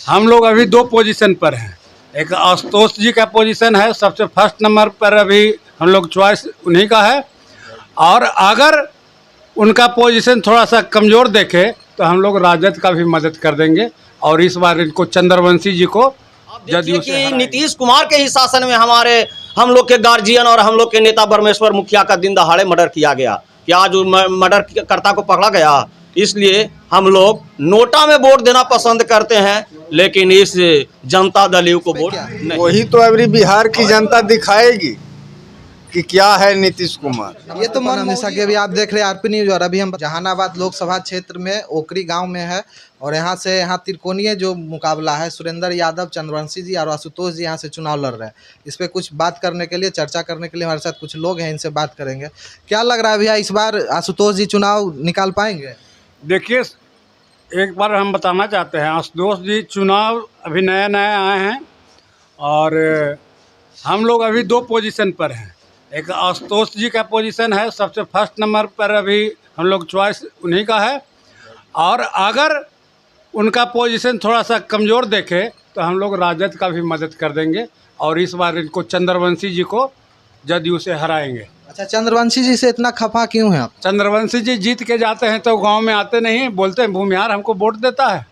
हम लोग अभी दो पोजीशन पर हैं। एक आशुतोष जी का पोजीशन है, सबसे फर्स्ट नंबर पर अभी हम लोग चॉइस उन्हीं का है। और अगर उनका पोजीशन थोड़ा सा कमज़ोर देखे तो हम लोग राजद का भी मदद कर देंगे और इस बार इनको चंद्रवंशी जी को देखिए कि नीतीश कुमार के ही शासन में हम लोग के गार्जियन और हम लोग के नेता ब्रह्मेश्वर मुखिया का दिन दहाड़े मर्डर किया गया। कि आज मर्डर कर्ता को पकड़ा गया, इसलिए हम लोग नोटा में वोट देना पसंद करते हैं, लेकिन इस जनता दल यू को वोट नहीं। वही तो अभी बिहार की जनता दिखाएगी कि क्या है नीतीश कुमार। ये तो मन हमेशा के भी आप देख रहे हैं आरपी न्यूज। और अभी हम जहानाबाद लोकसभा क्षेत्र में ओकरी गांव में है और यहाँ त्रिकोणीय जो मुकाबला है, सुरेंद्र यादव, चंद्रवंशी जी और आशुतोष जी यहाँ से चुनाव लड़ रहे हैं। इस पर कुछ बात करने के लिए, चर्चा करने के लिए हमारे साथ कुछ लोग हैं, इनसे बात करेंगे। क्या लग रहा है भैया, इस बार आशुतोष जी चुनाव निकाल पाएंगे? देखिए, एक बार हम बताना चाहते हैं, आशुतोष जी चुनाव अभी नया नया आए हैं और हम लोग अभी दो पोजीशन पर हैं। एक आशुतोष जी का पोजीशन है, सबसे फर्स्ट नंबर पर अभी हम लोग चॉइस उन्हीं का है। और अगर उनका पोजीशन थोड़ा सा कमज़ोर देखे तो हम लोग राजद का भी मदद कर देंगे और इस बार इनको चंद्रवंशी जी को जदयू से हराएंगे। अच्छा, चंद्रवंशी जी से इतना खफा क्यों है आप? चंद्रवंशी जी जीत के जाते हैं तो गांव में आते नहीं, बोलते हैं भूमिहार हमको वोट देता है।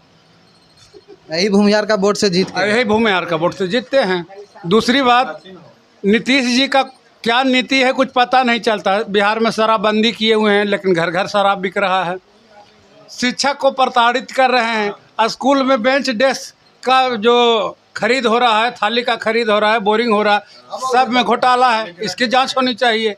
यही भूमिहार का वोट से जीत के? यही भूमिहार का वोट से जीतते हैं। दूसरी बात, नीतीश जी का क्या नीति है कुछ पता नहीं चलता है। बिहार में शराबबंदी किए हुए हैं, लेकिन घर घर शराब बिक रहा है। शिक्षक को प्रताड़ित कर रहे हैं। स्कूल में बेंच डेस्क का जो खरीद हो रहा है, थाली का खरीद हो रहा है, बोरिंग हो रहा है, सब में घोटाला है। इसकी जांच होनी चाहिए।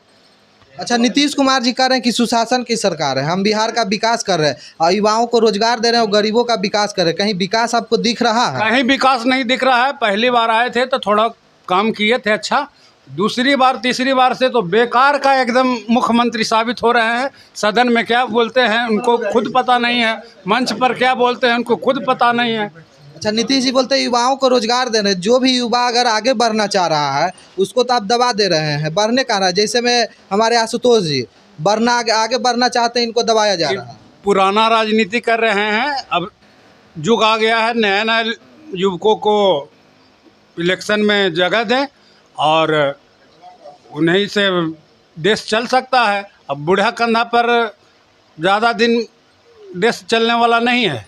अच्छा, नीतीश कुमार जी कह रहे हैं कि सुशासन की सरकार है, हम बिहार का विकास कर रहे हैं और युवाओं को रोजगार दे रहे हैं और गरीबों का विकास कर रहे हैं। कहीं विकास आपको दिख रहा है? कहीं विकास नहीं दिख रहा है। पहली बार आए थे तो थोड़ा काम किए थे अच्छा, दूसरी बार तीसरी बार से तो बेकार का एकदम मुख्यमंत्री साबित हो रहे हैं। सदन में क्या बोलते हैं उनको खुद पता नहीं है, मंच पर क्या बोलते हैं उनको खुद पता नहीं है। अच्छा, नीतीश जी बोलते हैं युवाओं को रोजगार दे रहे हैं। जो भी युवा अगर आगे बढ़ना चाह रहा है उसको तो आप दबा दे रहे हैं, बढ़ने का रहा है। जैसे में हमारे आशुतोष जी आगे बढ़ना चाहते हैं, इनको दबाया जा रहा है। पुराना राजनीति कर रहे हैं, अब युग आ गया है, नया नया युवकों को इलेक्शन में जगह दें और उन्हीं से देश चल सकता है। अब बूढ़ा कंधा पर ज़्यादा दिन देश चलने वाला नहीं है।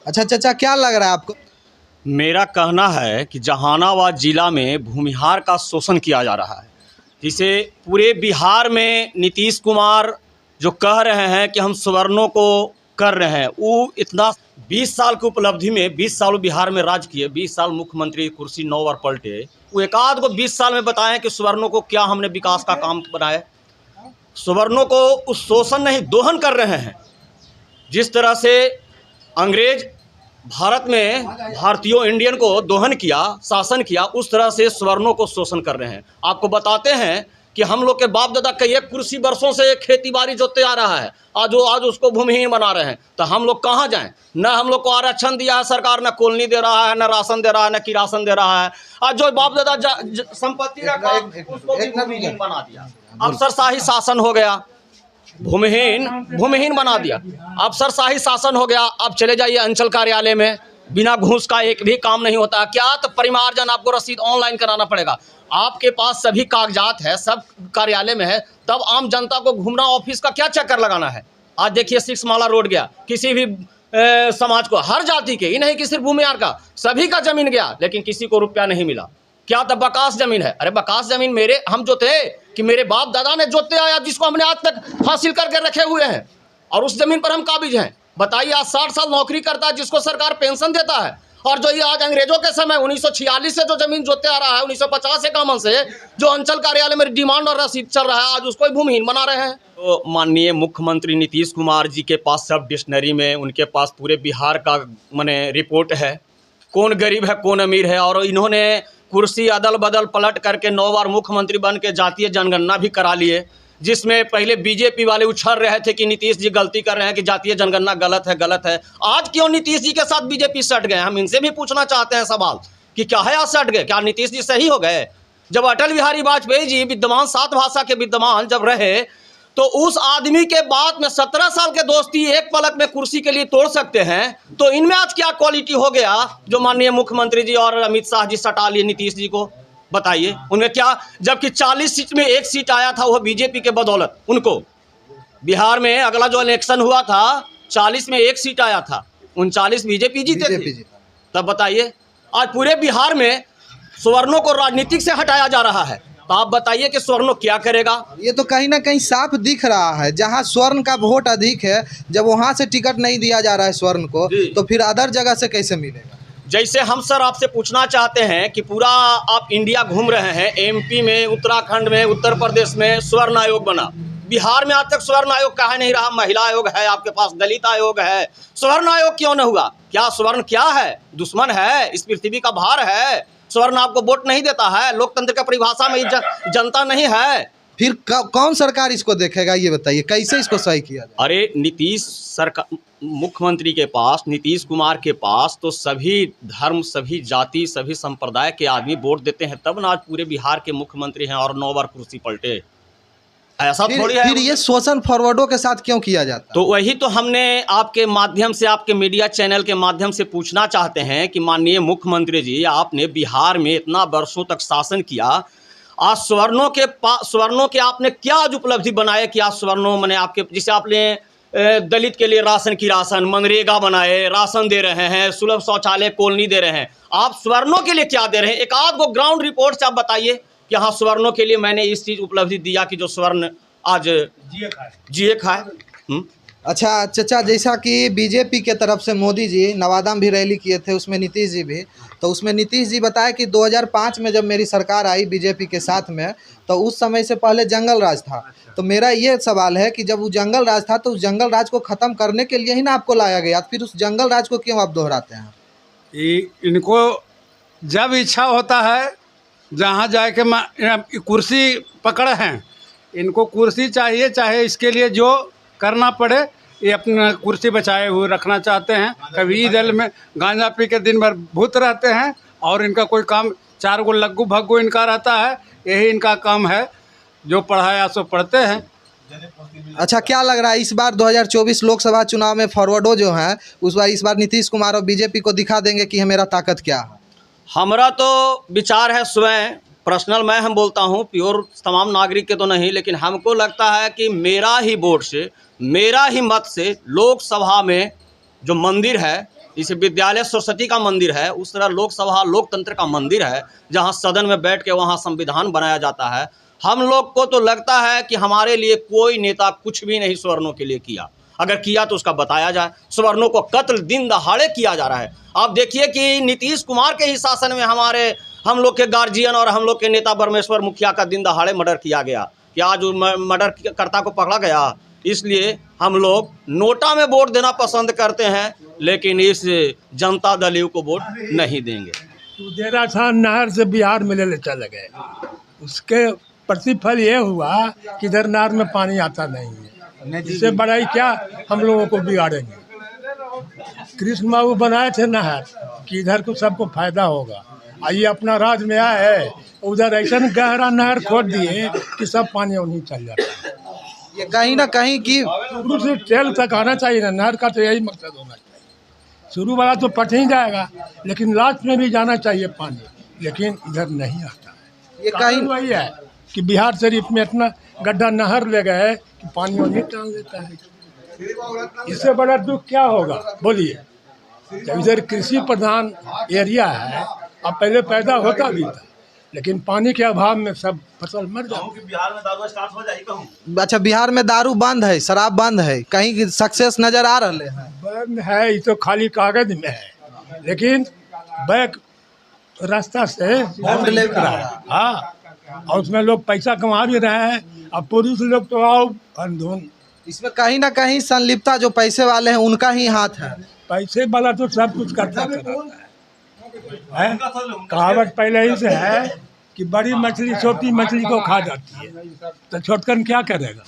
अच्छा चाचा, क्या लग रहा है आपको? मेरा कहना है कि जहानाबाद जिला में भूमिहार का शोषण किया जा रहा है, जिसे पूरे बिहार में नीतीश कुमार जो कह रहे हैं कि हम सवर्णों को कर रहे हैं, वो इतना 20 साल की उपलब्धि में 20 साल बिहार में राज किए, 20 साल मुख्यमंत्री कुर्सी 9 बार पलटे, वो एक आध को 20 साल में बताएं कि सवर्णों को क्या हमने विकास का काम बनाया। सवर्णों को उस शोषण नहीं दोहन कर रहे हैं। जिस तरह से अंग्रेज भारत में भारतीयों इंडियन को दोहन किया, शासन किया, उस तरह से सवर्णों को शोषण कर रहे हैं। आपको बताते हैं कि हम लोग के बाप दादा कई एक कुर्सी वर्षों से खेती बाड़ी जोतते आ रहा है, आज उसको भूमिहीन बना रहे हैं। तो हम लोग कहाँ जाएं? न हम लोग को आरक्षण दिया है सरकार, न कॉलोनी दे रहा है, न राशन दे रहा है, न किरासन दे रहा है। आज जो बाप दादा संपत्ति रखा उसको भी भूमिहीन बना दिया। अफसरशाही शासन हो गया, भूमिहीन बना दिया, अफसरशाही शासन हो गया। अब चले जाइए अंचल कार्यालय में, बिना घूस का एक भी काम नहीं होता। क्या? तो परिमार्जन आपको रसीद ऑनलाइन कराना पड़ेगा। आपके पास सभी कागजात है, सब कार्यालय में है, तब आम जनता को घूमना, ऑफिस का क्या चक्कर लगाना है? आज देखिए 6 माला रोड गया, किसी भी समाज को, हर जाति के ही नहीं कि सिर्फ भूमिहार का, सभी का जमीन गया, लेकिन किसी को रुपया नहीं मिला। क्या? तो बकास जमीन है। अरे बकास जमीन मेरे, हम जो थे कि मेरे बाप दादा ने जोते आया, जिसको हमने आज तक हासिल करके रखे हुए हैं और उस जमीन पर हम काबिज हैं। बताइए, आज 60 साल नौकरी करता है, जिसको सरकार पेंशन देता है, और जो ये आज अंग्रेजों के समय 1946 से जो जमीन जोते आ रहा है, 1950 के से जो अंचल कार्यालय में डिमांड और रसीद चल रहा है, आज उसको भूमिहीन बना रहे हैं। तो माननीय मुख्यमंत्री नीतीश कुमार जी के पास सब डिक्शनरी में उनके पास पूरे बिहार का माने रिपोर्ट है, कौन गरीब है कौन अमीर है। और इन्होंने कुर्सी अदल बदल पलट करके 9 बार मुख्यमंत्री बन के जातीय जनगणना भी करा लिए, जिसमें पहले बीजेपी वाले उछल रहे थे कि नीतीश जी गलती कर रहे हैं, कि जातीय जनगणना गलत है। आज क्यों नीतीश जी के साथ बीजेपी सट गए? हम इनसे भी पूछना चाहते हैं सवाल कि क्या है, आज सट गए? क्या नीतीश जी सही हो गए? जब अटल बिहारी वाजपेयी जी विद्यमान 7 भाषा के विद्यमान जब रहे, तो उस आदमी के बाद में 17 साल के दोस्ती एक पलक में कुर्सी के लिए तोड़ सकते हैं, तो इनमें आज क्या क्वालिटी हो गया जो माननीय मुख्यमंत्री जी और अमित शाह जी सटा लिए नीतीश जी को? बताइए उनमें क्या, जबकि 40 सीट में 1 सीट आया था वो बीजेपी के बदौलत उनको। बिहार में अगला जो इलेक्शन हुआ था 40 में 1 सीट आया था, 39 बीजेपी जीते थे। तब बताइए आज पूरे बिहार में सवर्णों को राजनीतिक से हटाया जा रहा है, तो आप बताइए कि स्वर्ण क्या करेगा? ये तो कहीं ना कहीं साफ दिख रहा है, जहां स्वर्ण का वोट अधिक है, जब वहां से टिकट नहीं दिया जा रहा है स्वर्ण को, तो फिर अदर जगह से कैसे मिलेगा? जैसे हम सर आपसे पूछना चाहते हैं कि पूरा आप इंडिया घूम रहे हैं, एमपी में, उत्तराखंड में, उत्तर प्रदेश में स्वर्ण आयोग बना, बिहार में आज तक स्वर्ण आयोग कहा नहीं रहा। महिला आयोग है आपके पास, दलित आयोग है, स्वर्ण आयोग क्यों न हुआ? क्या स्वर्ण क्या है? दुश्मन है? इस पृथ्वी का भार है? स्वर्ण आपको वोट नहीं देता है? लोकतंत्र का परिभाषा में जनता नहीं है? फिर कौन सरकार इसको देखेगा, ये बताइए, कैसे इसको सही किया जाए? अरे नीतीश सरकार, मुख्यमंत्री के पास, नीतीश कुमार के पास तो सभी धर्म, सभी जाति, सभी संप्रदाय के आदमी वोट देते हैं, तब ना आज पूरे बिहार के मुख्यमंत्री हैं और 9 बार कुर्सी पलटे। ऐसा थोड़ी है। फिर ये शोषण फॉरवर्डों के साथ क्यों किया जाता है? तो वही तो हमने आपके माध्यम से, आपके मीडिया चैनल के माध्यम से पूछना चाहते हैं कि माननीय मुख्यमंत्री जी, आपने बिहार में इतना वर्षों तक शासन किया, आज सवर्णों के आपने क्या आज उपलब्धि बनाए कि आज सवर्णों मैंने आपके, जिसे आपने दलित के लिए राशन की राशन, मनरेगा बनाए, राशन दे रहे हैं, सुलभ शौचालय कॉलोनी दे रहे हैं, आप सवर्णों के लिए क्या दे रहे हैं? एक आध को ग्राउंड रिपोर्ट से आप बताइए कि हाँ सवर्णों के लिए मैंने इस चीज़ उपलब्धि दिया कि जो स्वर्ण आज जिए खाए। अच्छा चचा, जैसा कि बीजेपी के तरफ से मोदी जी नवादा में भी रैली किए थे, उसमें नीतीश जी भी, तो उसमें नीतीश जी बताया कि 2005 में जब मेरी सरकार आई बीजेपी के साथ में, तो उस समय से पहले जंगल राज था। तो मेरा ये सवाल है कि जब वो जंगल राज था तो उस जंगल राज को ख़त्म करने के लिए ही ना आपको लाया गया, फिर उस जंगल राज को क्यों आप दोहराते हैं? इनको जब इच्छा होता है जहाँ जाके कुर्सी पकड़ हैं, इनको कुर्सी चाहिए, चाहे इसके लिए जो करना पड़े, ये अपना कुर्सी बचाए हुए रखना चाहते हैं। कभी दल में गांजा पी के दिन भर भूत रहते हैं और इनका कोई काम 4 गो लग्गू भग्गू इनका रहता है, यही इनका काम है, जो पढ़ाया सो पढ़ते हैं। अच्छा, क्या लग रहा है इस बार 2024 लोकसभा चुनाव में फॉरवर्डो जो है इस बार नीतीश कुमार और बीजेपी को दिखा देंगे कि मेरा ताकत क्या है? हमारा तो विचार है, स्वयं पर्सनल मैं हम बोलता हूँ, प्योर तमाम नागरिक के तो नहीं, लेकिन हमको लगता है कि मेरा ही वोट से, मेरा ही मत से लोकसभा में जो मंदिर है, जैसे विद्यालय सरस्वती का मंदिर है, उस तरह लोकसभा लोकतंत्र का मंदिर है, जहाँ सदन में बैठ के वहाँ संविधान बनाया जाता है। हम लोग को तो लगता है कि हमारे लिए कोई नेता कुछ भी नहीं सवर्णों के लिए किया, अगर किया तो उसका बताया जाए। सवर्णों को कत्ल दिन दहाड़े किया जा रहा है। आप देखिए कि नीतीश कुमार के ही शासन में हम लोग के गार्जियन और हम लोग के नेता ब्रह्मेश्वर मुखिया का दिन दहाड़े मर्डर किया गया, कि आज मर्डर करता को पकड़ा गया। इसलिए हम लोग नोटा में वोट देना पसंद करते हैं, लेकिन इस जनता दल यू को वोट नहीं देंगे। उदेरा था नहर से बिहार में ले चले गए, उसके प्रतिफल ये हुआ कि इधर नहर में पानी आता नहीं है। इससे बड़ा ही क्या हम लोगों को बिगाड़ेंगे। कृष्ण बाबू बनाए थे नहर कि इधर को सबको फायदा होगा, आइए अपना राज में आए, उधर ऐसा गहरा नहर खोद दिए कि सब पानी उन्हीं चल जाता है। ये कहीं ना कहीं कि शुरू से टेल तक आना चाहिए ना, नहर का तो यही मकसद होना चाहिए। शुरू वाला तो पट ही जाएगा, लेकिन लास्ट में भी जाना चाहिए पानी, लेकिन इधर नहीं आता है। ये कहीं वही है कि बिहार शरीफ में इतना गड्ढा नहर ले गए कि पानी उन्हीं टाल देता है। इससे बड़ा दुख क्या होगा बोलिए? जब इधर कृषि प्रधान एरिया है, अब पहले पैदा होता भी था, लेकिन पानी के अभाव में सब फसल मर जाती। बिहार में दारू स्टार्ट हो जाए कहूँ। अच्छा, बिहार में दारू बंद है, शराब बंद है, कहीं सक्सेस नजर आ रहे हैं? बंद है, ये तो खाली कागज में है, लेकिन बैक रास्ता से होम डिलीवरी है। हाँ, और उसमें लोग पैसा कमा भी रहे हैं। अब पुरुष लोग तो आओ अंधुन, इसमें कहीं ना कहीं संलिप्तता जो पैसे वाले हैं उनका ही हाथ है। पैसे वाला तो सब कुछ करता है। कहावत पहले ही से है कि बड़ी मछली छोटी मछली को खा जाती है, तो छोटकन क्या करेगा?